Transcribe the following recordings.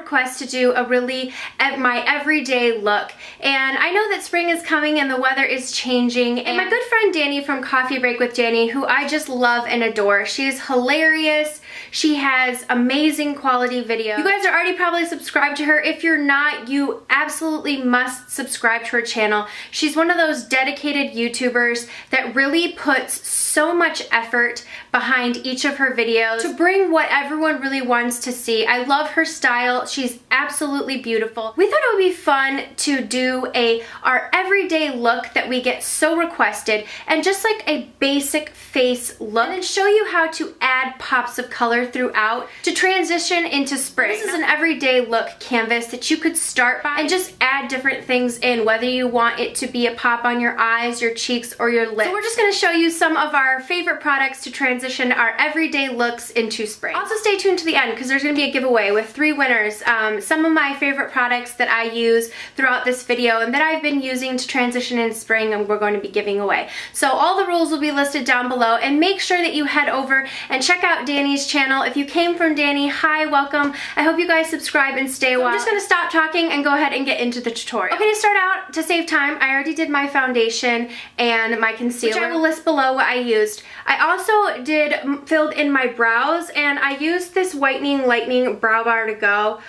request to do a really my everyday look, and I know that spring is coming and the weather is changing, and my good friend Danny from Coffee Break with Danny, who I just love and adore, she's hilarious. She has amazing quality videos. You guys are already probably subscribed to her. If you're not, you absolutely must subscribe to her channel. She's one of those dedicated YouTubers that really puts so much effort behind each of her videos to bring what everyone really wants to see. I love her style. She's absolutely beautiful. We thought it would be fun to do our everyday look that we get so requested, and just like a basic face look, and then show you how to add pops of color throughout to transition into spring. This is an everyday look canvas that you could start by and just add different things in, whether you want it to be a pop on your eyes, your cheeks, or your lips. So we're just going to show you some of our favorite products to transition our everyday looks into spring. Also stay tuned to the end because there's going to be a giveaway with 3 winners. Some of my favorite products that I use throughout this video and that I've been using to transition in spring, and we're going to be giving away. So all the rules will be listed down below, and make sure that you head over and check out Danny's channel. If you came from Danny, hi, welcome. I hope you guys subscribe and stay a while. I'm just going to stop talking and go ahead and get into the tutorial. Okay, to start out, to save time, I already did my foundation and my concealer, which I will list below what I used. I also filled in my brows, and I used this Whitening Lightning Brow Bar to Go.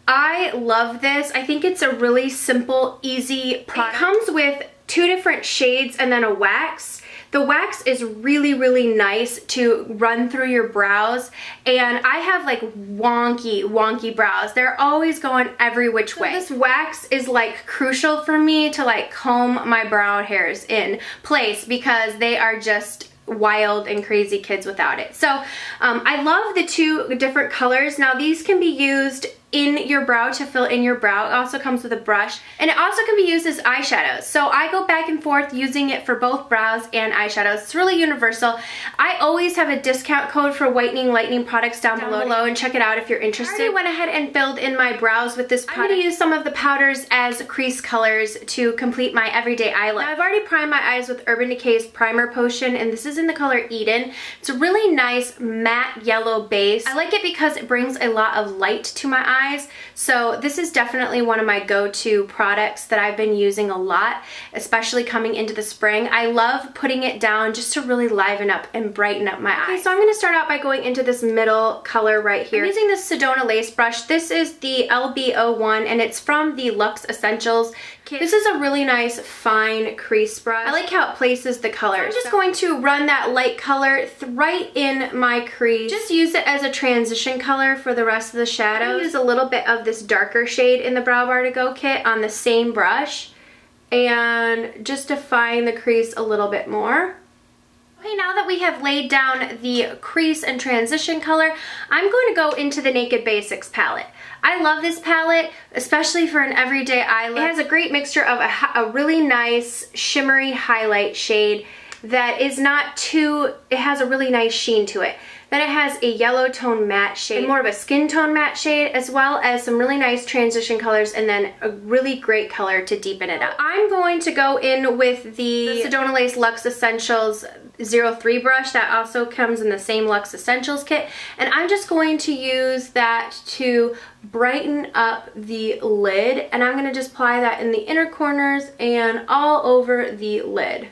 I love this. I think it's a really simple, easy product. It comes with 2 different shades and then a wax. The wax is really, really nice to run through your brows, and I have like wonky brows. They're always going every which way. This wax is like crucial for me to like comb my brow hairs in place because they are just wild and crazy kids without it. So I love the 2 different colors. Now these can be used in your brow to fill in your brow. It also comes with a brush, and it also can be used as eyeshadows. So I go back and forth using it for both brows and eyeshadows. It's really universal. I always have a discount code for Whitening Lightning products down below, and check it out if you're interested. I already went ahead and filled in my brows with this product. I'm going to use some of the powders as crease colors to complete my everyday eye look. Now, I've already primed my eyes with Urban Decay's Primer Potion, and this is in the color Eden. It's a really nice matte yellow base. I like it because it brings a lot of light to my eyes. So this is definitely one of my go-to products that I've been using a lot, especially coming into the spring. I love putting it down just to really liven up and brighten up my eyes. Okay, so I'm going to start out by going into this middle color right here. I'm using this Sedona lace brush. This is the LB01, and it's from the Luxe Essentials kit. This is a really nice fine crease brush. I like how it places the colors. So I'm just going to run that light color right in my crease. Just use it as a transition color for the rest of the shadows. I'm going to use a little bit of this darker shade in the Brow Bar to Go kit on the same brush and just define the crease a little bit more. Okay, now that we have laid down the crease and transition color, I'm going to go into the Naked Basics palette. I love this palette, especially for an everyday eye look. It has a great mixture of a really nice shimmery highlight shade that is not too, it has a really nice sheen to it. Then it has a yellow tone matte shade, and more of a skin tone matte shade, as well as some really nice transition colors, and then a really great color to deepen it up. I'm going to go in with the Sedona Lace Luxe Essentials 03 brush that also comes in the same Luxe Essentials kit, and I'm just going to use that to brighten up the lid, and I'm going to just apply that in the inner corners and all over the lid.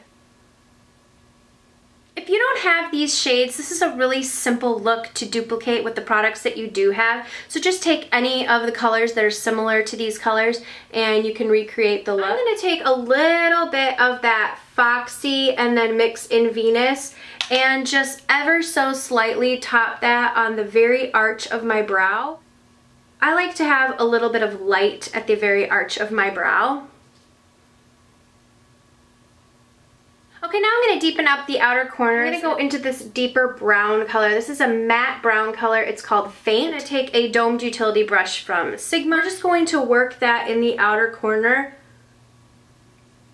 If you don't have these shades, this is a really simple look to duplicate with the products that you do have. So just take any of the colors that are similar to these colors and you can recreate the look. I'm going to take a little bit of that Foxy and then mix in Venus and just ever so slightly top that on the very arch of my brow. I like to have a little bit of light at the very arch of my brow. Okay, now I'm going to deepen up the outer corners. I'm going to go into this deeper brown color. This is a matte brown color. It's called Faint. I'm going to take a domed utility brush from Sigma. I'm just going to work that in the outer corner.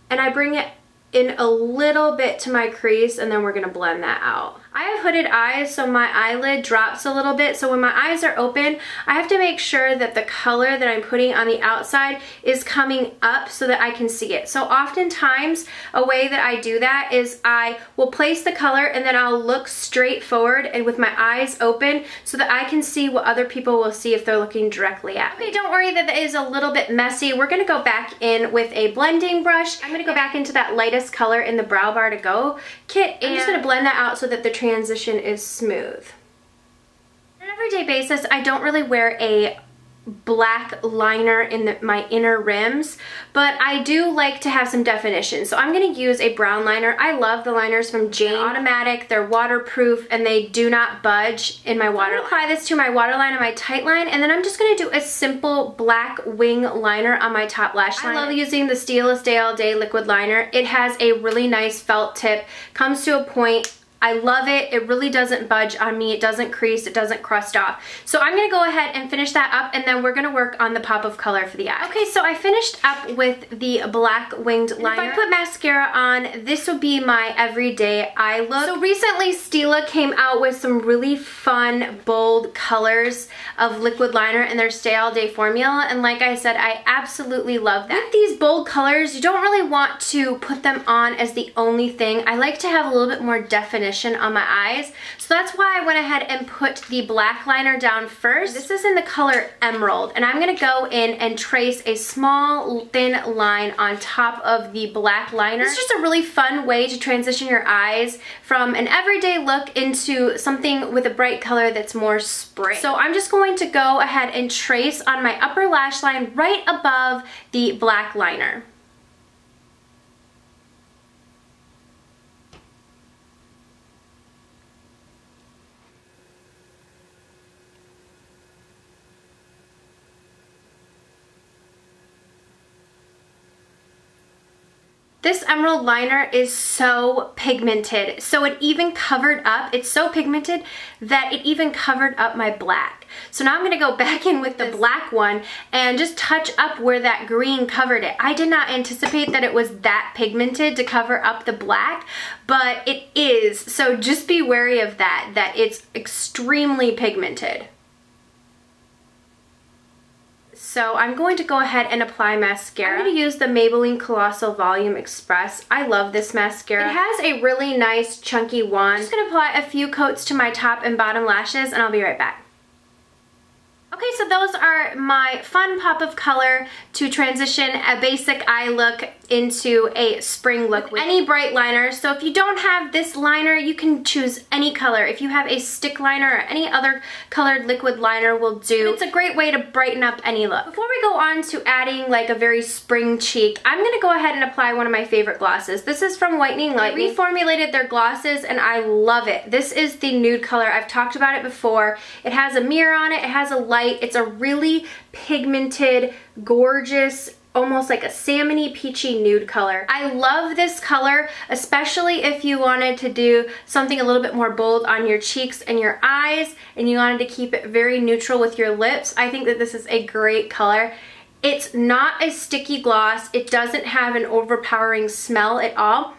And I bring it in a little bit to my crease, and then we're going to blend that out. I have hooded eyes, so my eyelid drops a little bit. So when my eyes are open, I have to make sure that the color that I'm putting on the outside is coming up so that I can see it. So oftentimes, a way that I do that is I will place the color and then I'll look straight forward and with my eyes open so that I can see what other people will see if they're looking directly at me. Okay, don't worry that is a little bit messy. We're gonna go back in with a blending brush. I'm gonna go back into that lightest color in the Brow Bar to Go kit, and I'm just gonna blend that out so that the transition is smooth. On an everyday basis, I don't really wear a black liner in my inner rims, but I do like to have some definition. So I'm going to use a brown liner. I love the liners from Jane. They're automatic, they're waterproof, and they do not budge in my waterline. I'm going to apply this to my waterline and my tight line, and then I'm just going to do a simple black wing liner on my top lash line. I love using the Stylist Day All Day liquid liner. It has a really nice felt tip, comes to a point. I love it. It really doesn't budge on me. It doesn't crease. It doesn't crust off. So I'm going to go ahead and finish that up, and then we're going to work on the pop of color for the eye. Okay, so I finished up with the black winged liner. If I put mascara on, this will be my everyday eye look. So recently, Stila came out with some really fun, bold colors of liquid liner in their Stay All Day formula, and like I said, I absolutely love that. With these bold colors, you don't really want to put them on as the only thing. I like to have a little bit more definition on my eyes. So that's why I went ahead and put the black liner down first. This is in the color Emerald, and I'm going to go in and trace a small thin line on top of the black liner. It's just a really fun way to transition your eyes from an everyday look into something with a bright color that's more spring. So I'm just going to go ahead and trace on my upper lash line right above the black liner. This emerald liner is so pigmented, so it even covered up, it's so pigmented that it even covered up my black. So now I'm going to go back in with the black one and just touch up where that green covered it. I did not anticipate that it was that pigmented to cover up the black, but it is, so just be wary of that it's extremely pigmented. So I'm going to go ahead and apply mascara. I'm going to use the Maybelline Colossal Volume Express. I love this mascara. It has a really nice chunky wand. I'm just going to apply a few coats to my top and bottom lashes, and I'll be right back. Okay, so those are my fun pop of color to transition a basic eye look into a spring look with any bright liner. So if you don't have this liner, you can choose any color. If you have a stick liner or any other colored liquid liner will do. It's a great way to brighten up any look. Before we go on to adding like a very spring cheek, I'm going to go ahead and apply one of my favorite glosses. This is from Whitening Lightning. They reformulated their glosses and I love it. This is the nude color. I've talked about it before. It has a mirror on it. It has a light. It's a really pigmented, gorgeous, almost like a salmony peachy nude color. I love this color, especially if you wanted to do something a little bit more bold on your cheeks and your eyes and you wanted to keep it very neutral with your lips. I think that this is a great color. It's not a sticky gloss. It doesn't have an overpowering smell at all.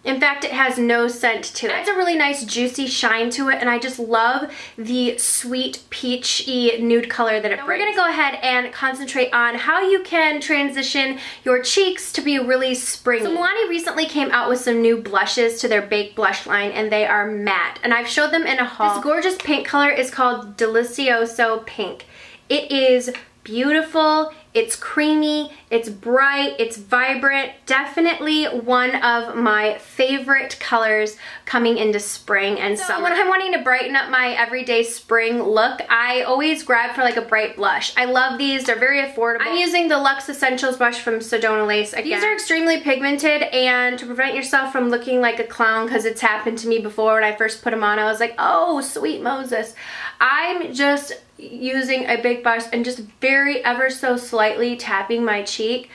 In fact, it has no scent to it. It has a really nice juicy shine to it, and I just love the sweet peachy nude color that it brings. We're gonna go ahead and concentrate on how you can transition your cheeks to be really springy. So Milani recently came out with some new blushes to their Baked blush line, and they are matte, and I've showed them in a haul. This gorgeous pink color is called Deliziozo Pink. It is beautiful, it's creamy, it's bright, it's vibrant. Definitely one of my favorite colors coming into spring and summer. When I'm wanting to brighten up my everyday spring look, I always grab for like a bright blush. I love these, they're very affordable. I'm using the Luxe Essentials brush from Sedona Lace again. These are extremely pigmented, and to prevent yourself from looking like a clown, because it's happened to me before when I first put them on, I was like, oh sweet Moses. I'm just using a big brush and just very ever so slightly tapping my cheek.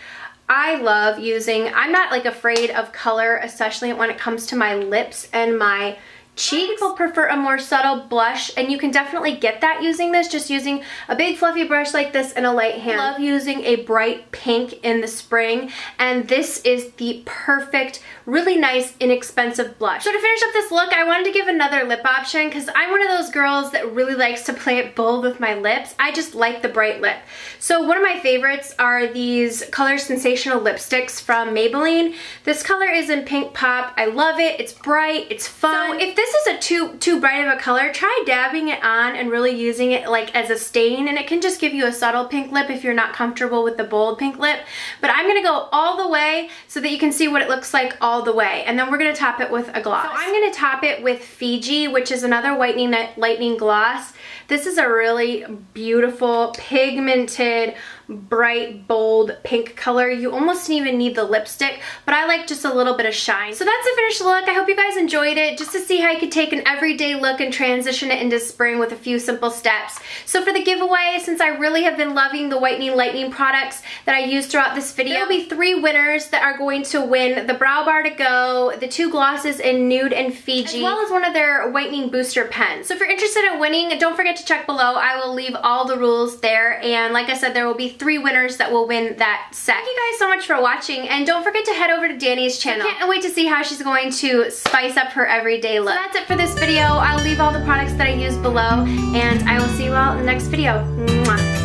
I love using, I'm not like afraid of color, especially when it comes to my lips and my cheeks. People prefer a more subtle blush, and you can definitely get that using this, just using a big fluffy brush like this and a light hand. I love using a bright pink in the spring, and this is the perfect, really nice, inexpensive blush. So to finish up this look, I wanted to give another lip option because I'm one of those girls that really likes to play it bold with my lips. I just like the bright lip. So one of my favorites are these Color Sensational lipsticks from Maybelline. This color is in Pink Pop. I love it. It's bright. It's fun. So if this is a too bright of a color, try dabbing it on and really using it like as a stain, and it can just give you a subtle pink lip if you're not comfortable with the bold pink lip. But I'm gonna go all the way so that you can see what it looks like all the way, and then we're gonna top it with a gloss. So I'm gonna top it with Fiji, which is another Whitening Lightning gloss. This is a really beautiful, pigmented, bright, bold pink color. You almost didn't even need the lipstick, but I like just a little bit of shine. So that's the finished look. I hope you guys enjoyed it, just to see how you could take an everyday look and transition it into spring with a few simple steps. So for the giveaway, since I really have been loving the Whitening Lightning products that I used throughout this video, there'll be 3 winners that are going to win the Brow Bar to Go, the 2 glosses in Nude and Fiji, as well as one of their Whitening Booster pens. So if you're interested in winning, don't forget to check below. I will leave all the rules there, and like I said, there will be 3 winners that will win that set. Thank you guys so much for watching, and don't forget to head over to Danny's channel. I can't wait to see how she's going to spice up her everyday look. So that's it for this video. I'll leave all the products that I use below, and I will see you all in the next video. Mwah.